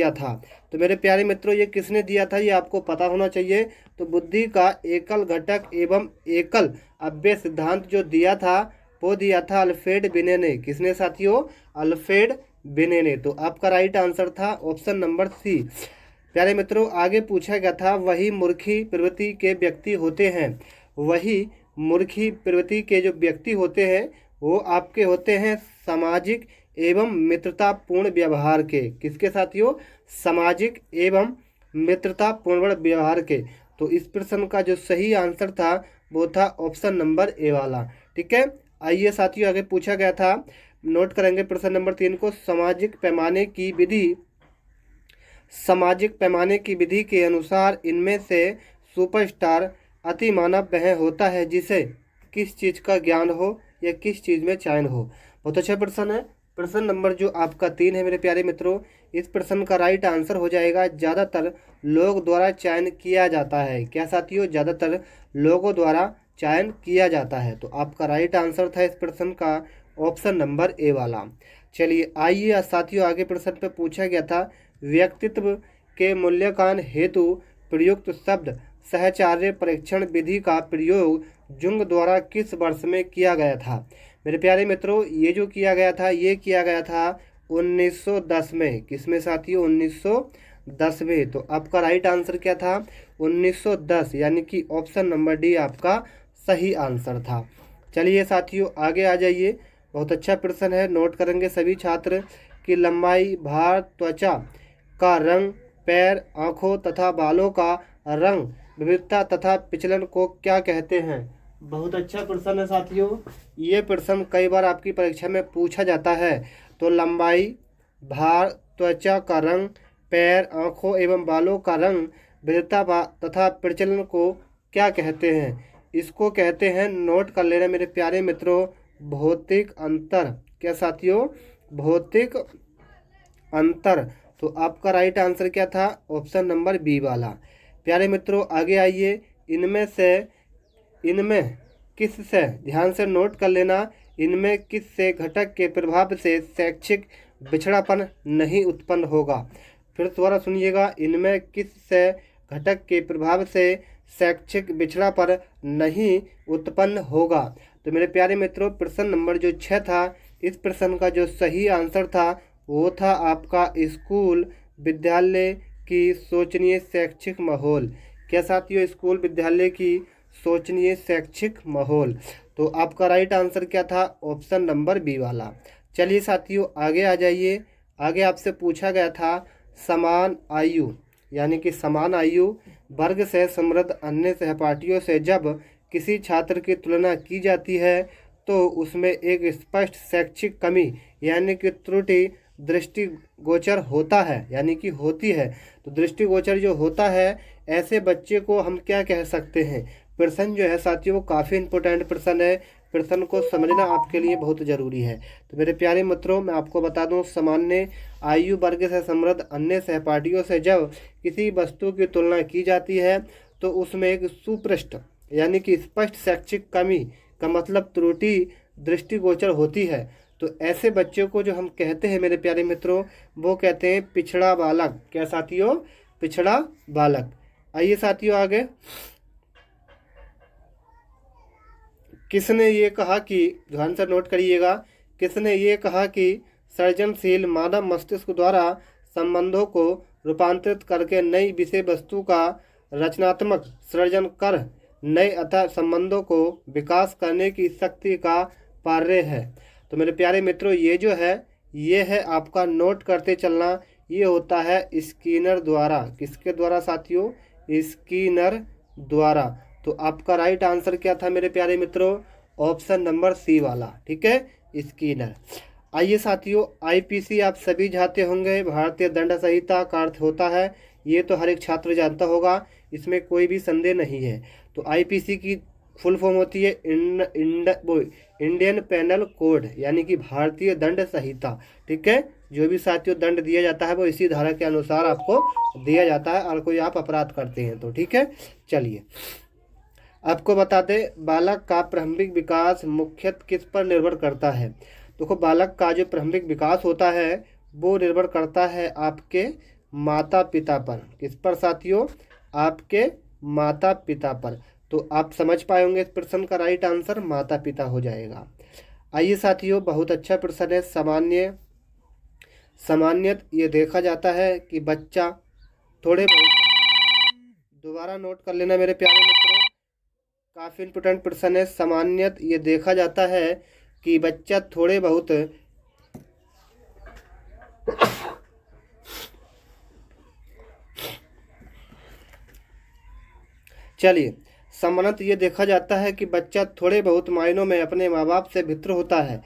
दिया था। तो मेरे प्यारे मित्रों ये किसने दिया था ये आपको पता होना चाहिए। तो बुद्धि का एकल घटक एवं एकल अव्यय सिद्धांत जो दिया था वो दिया था अल्फ्रेड बिने ने। किसने साथियों? अल्फ्रेड बिने ने। तो आपका राइट आंसर था ऑप्शन नंबर सी। प्यारे मित्रों आगे पूछा गया था वही मूर्खी प्रवृत्ति के व्यक्ति होते हैं, वही मूर्खी प्रवृत्ति के जो व्यक्ति होते हैं वो आपके होते हैं सामाजिक एवं मित्रतापूर्ण व्यवहार के। किसके साथियों? सामाजिक एवं मित्रतापूर्ण व्यवहार के। तो इस प्रश्न का जो सही आंसर था वो था ऑप्शन नंबर ए वाला। ठीक है, आइए साथियों आगे पूछा गया था, नोट करेंगे प्रश्न नंबर 3 को। सामाजिक पैमाने की विधि के अनुसार इनमें से सुपरस्टार अति मानव वह होता है जिसे किस चीज़ का ज्ञान हो या किस चीज़ में चयन हो। बहुत अच्छा प्रश्न है। प्रश्न नंबर जो आपका 3 है मेरे प्यारे मित्रों, इस प्रश्न का राइट आंसर हो जाएगा ज़्यादातर लोग द्वारा चयन किया जाता है। क्या साथियों? ज़्यादातर लोगों द्वारा चयन किया जाता है। तो आपका राइट आंसर था इस प्रश्न का ऑप्शन नंबर ए वाला। चलिए आइए साथियों आगे प्रश्न पे पूछा गया था व्यक्तित्व के मूल्यांकन हेतु प्रयुक्त शब्द सहचार्य परीक्षण विधि का प्रयोग जुंग द्वारा किस वर्ष में किया गया था। मेरे प्यारे मित्रों ये जो किया गया था ये किया गया था 1910 में। किसमें साथियों? 1910 में। तो आपका राइट आंसर क्या था? 1910, यानी कि ऑप्शन नंबर डी आपका सही आंसर था। चलिए साथियों आगे आ जाइए, बहुत अच्छा प्रश्न है, नोट करेंगे सभी छात्र कि लंबाई, भार, त्वचा का रंग, पैर, आँखों तथा बालों का रंग, विविधता तथा विचलन को क्या कहते हैं। बहुत अच्छा प्रश्न है साथियों, ये प्रश्न कई बार आपकी परीक्षा में पूछा जाता है। तो लंबाई, भार, त्वचा का रंग, पैर, आँखों एवं बालों का रंग, विविधता तथा प्रचलन को क्या कहते हैं। इसको कहते हैं, नोट कर लेना मेरे प्यारे मित्रों, भौतिक अंतर। क्या साथियों? भौतिक अंतर। तो आपका राइट आंसर क्या था? ऑप्शन नंबर बी वाला। प्यारे मित्रों आगे आइए, इनमें किस से, ध्यान से नोट कर लेना, इनमें किस से घटक के प्रभाव से शैक्षिक पिछड़ापन नहीं उत्पन्न होगा। फिर दोबारा सुनिएगा, इनमें किस से घटक के प्रभाव से शैक्षिक पिछड़ापन नहीं उत्पन्न होगा। तो मेरे प्यारे मित्रों प्रश्न नंबर जो 6 था, इस प्रश्न का जो सही आंसर था वो था आपका स्कूल विद्यालय की सोचनीय शैक्षिक माहौल। क्या साथियों? स्कूल विद्यालय की सोचनीय शैक्षिक माहौल। तो आपका राइट आंसर क्या था? ऑप्शन नंबर बी वाला। चलिए साथियों आगे आ जाइए, आगे आपसे पूछा गया था समान आयु, यानी कि समान आयु वर्ग से समृद्ध अन्य सहपाठियों से जब किसी छात्र की तुलना की जाती है तो उसमें एक स्पष्ट शैक्षिक कमी यानी कि त्रुटि दृष्टिगोचर होता है, यानी कि होती है। तो दृष्टिगोचर जो होता है ऐसे बच्चे को हम क्या कह सकते हैं। प्रश्न जो है साथियों वो काफ़ी इंपॉर्टेंट प्रश्न है, प्रश्न को समझना आपके लिए बहुत ज़रूरी है। तो मेरे प्यारे मित्रों मैं आपको बता दूं, सामान्य आयु वर्ग से समृद्ध अन्य सहपाठियों से जब किसी वस्तु की तुलना की जाती है तो उसमें एक सुस्पष्ट यानी कि स्पष्ट शैक्षिक कमी का मतलब त्रुटि दृष्टिगोचर होती है। तो ऐसे बच्चों को जो हम कहते हैं मेरे प्यारे मित्रों वो कहते हैं पिछड़ा बालक। क्या साथियों? पिछड़ा बालक। आइए साथियों आगे, किसने ये कहा कि, ध्यान से नोट करिएगा, किसने ये कहा कि सृजनशील मानव मस्तिष्क द्वारा संबंधों को रूपांतरित करके नई विषय वस्तु का रचनात्मक सृजन कर नए अतः संबंधों को विकास करने की शक्ति का कार्य है। तो मेरे प्यारे मित्रों ये जो है ये है आपका, नोट करते चलना, ये होता है स्किनर द्वारा। किसके द्वारा साथियों? स्किनर द्वारा। तो आपका राइट आंसर क्या था मेरे प्यारे मित्रों? ऑप्शन नंबर सी वाला। ठीक है, स्किनर। आइए साथियों, आईपीसी आप सभी जानते होंगे, भारतीय दंड संहिता का अर्थ होता है, ये तो हर एक छात्र जानता होगा, इसमें कोई भी संदेह नहीं है। तो आईपीसी की फुल फॉर्म होती है इंडियन पेनल कोड, यानी कि भारतीय दंड संहिता। ठीक है, जो भी साथियों दंड दिया जाता है वो इसी धारा के अनुसार आपको दिया जाता है और कोई आप अपराध करते हैं तो। ठीक है, चलिए आपको बता दें बालक का प्रारंभिक विकास मुख्यतः किस पर निर्भर करता है। देखो बालक का जो प्रारंभिक विकास होता है वो निर्भर करता है आपके माता पिता पर। किस पर साथियों? आपके माता पिता पर। तो आप समझ पाए होंगे इस प्रश्न का राइट आंसर माता पिता हो जाएगा। आइए साथियों, बहुत अच्छा प्रश्न है। सामान्यत ये देखा जाता है कि बच्चा थोड़े बहुत, दोबारा नोट कर लेना मेरे प्यारे मित्रों, काफ़ी इंपोर्टेंट प्रश्न है। सामान्यत ये देखा जाता है कि बच्चा थोड़े बहुत, चलिए, सामान्यत ये देखा जाता है कि बच्चा थोड़े बहुत मायनों में अपने माँ बाप से भिन्न होता है।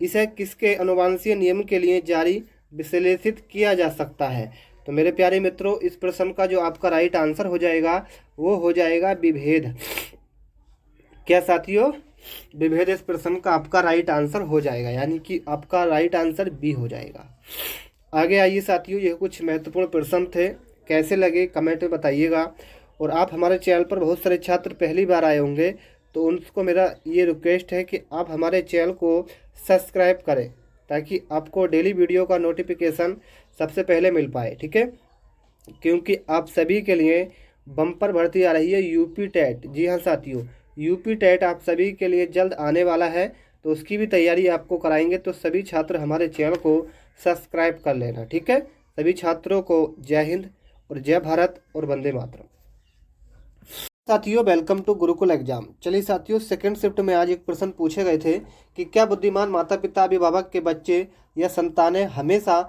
इसे किसके अनुवांशीय नियम के लिए जारी विश्लेषित किया जा सकता है? तो मेरे प्यारे मित्रों, इस प्रश्न का जो आपका राइट आंसर हो जाएगा वो हो जाएगा विभेद। क्या साथियों? विभेद इस प्रश्न का आपका राइट आंसर हो जाएगा, यानी कि आपका राइट आंसर बी हो जाएगा। आगे आइए साथियों, ये कुछ महत्वपूर्ण प्रश्न थे, कैसे लगे कमेंट में बताइएगा। और आप हमारे चैनल पर बहुत सारे छात्र पहली बार आए होंगे, तो उनको मेरा ये रिक्वेस्ट है कि आप हमारे चैनल को सब्सक्राइब करें, ताकि आपको डेली वीडियो का नोटिफिकेशन सबसे पहले मिल पाए। ठीक है, क्योंकि आप सभी के लिए बम्पर भर्ती आ रही है यूपी टेट। जी हाँ साथियों, यूपी टेट आप सभी के लिए जल्द आने वाला है, तो उसकी भी तैयारी आपको कराएंगे। तो सभी छात्र हमारे चैनल को सब्सक्राइब कर लेना। ठीक है, सभी छात्रों को जय हिंद और जय भारत और वंदे मातरम। साथियों, वेलकम टू गुरुकुल एग्जाम। चलिए साथियों, सेकंड शिफ्ट में आज एक प्रश्न पूछे गए थे कि क्या बुद्धिमान माता पिता अभिभावक के बच्चे या संतानें हमेशा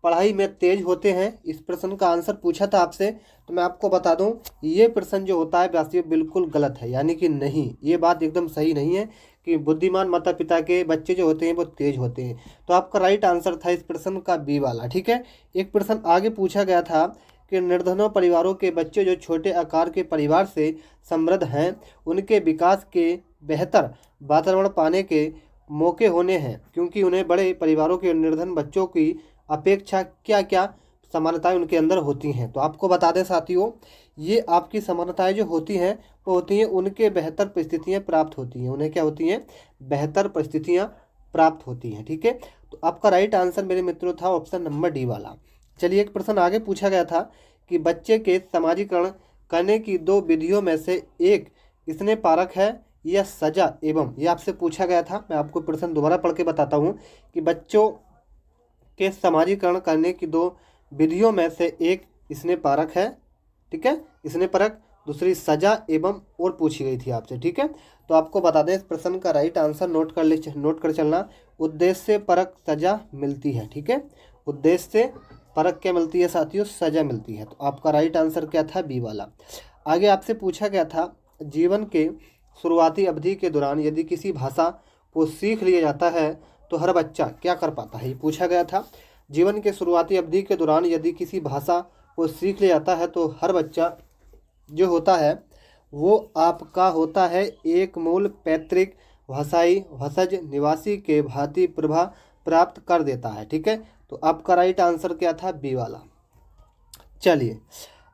पढ़ाई में तेज होते हैं? इस प्रश्न का आंसर पूछा था आपसे। तो मैं आपको बता दूं, ये प्रश्न जो होता है साथियों बिल्कुल गलत है, यानी कि नहीं, ये बात एकदम सही नहीं है कि बुद्धिमान माता पिता के बच्चे जो होते हैं वो तेज होते हैं। तो आपका राइट आंसर था इस प्रश्न का बी वाला। ठीक है, एक प्रश्न आगे पूछा गया था कि निर्धनों परिवारों के बच्चे जो छोटे आकार के परिवार से समृद्ध हैं, उनके विकास के बेहतर वातावरण पाने के मौके होने हैं, क्योंकि उन्हें बड़े परिवारों के निर्धन बच्चों की अपेक्षा क्या क्या समानताएं उनके अंदर होती हैं। तो आपको बता दें साथियों, ये आपकी समानताएं जो होती हैं वो होती हैं उनके बेहतर परिस्थितियां प्राप्त होती हैं। उन्हें क्या होती हैं? बेहतर परिस्थितियां प्राप्त होती हैं। ठीक है, तो आपका राइट आंसर मेरे मित्रों था ऑप्शन नंबर डी वाला। चलिए, एक प्रश्न आगे पूछा गया था कि बच्चे के समाजीकरण करने की दो विधियों में से एक स्नेह पारक है या सजा एवं, ये आपसे पूछा गया था। मैं आपको प्रश्न दोबारा पढ़ के बताता हूँ कि बच्चों के समाजीकरण करने की दो विधियों में से एक स्नेह पारक है, ठीक है, स्नेह परक, दूसरी सजा एवं और पूछी गई थी आपसे। ठीक है, तो आपको बता दें इस प्रश्न का राइट आंसर नोट कर चलना, उद्देश्य परक सजा मिलती है। ठीक है, उद्देश्य परक क्या मिलती है साथियों? सजा मिलती है। तो आपका राइट आंसर क्या था? बी वाला। आगे आपसे पूछा गया था जीवन के शुरुआती अवधि के दौरान यदि किसी भाषा को सीख लिया जाता है तो हर बच्चा क्या कर पाता है? ये पूछा गया था। जीवन के शुरुआती अवधि के दौरान यदि किसी भाषा को सीख लिया जाता है तो हर बच्चा जो होता है वो आपका होता है एक मूल पैतृक भाषाई भसज निवासी के भांति प्रभा प्राप्त कर देता है। ठीक है, तो आपका राइट आंसर क्या था? बी वाला। चलिए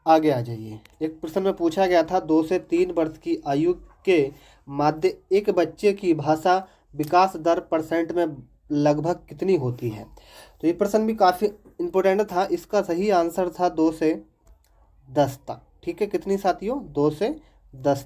आगे आ जाइए। एक प्रश्न में पूछा गया था 2 से 3 वर्ष की आयु के मध्य एक बच्चे की भाषा विकास दर % में लगभग कितनी होती है? तो ये प्रश्न भी काफ़ी इम्पोर्टेंट था। इसका सही आंसर था 2 से 10 तक। ठीक है, कितनी साथियों? 2 से 10।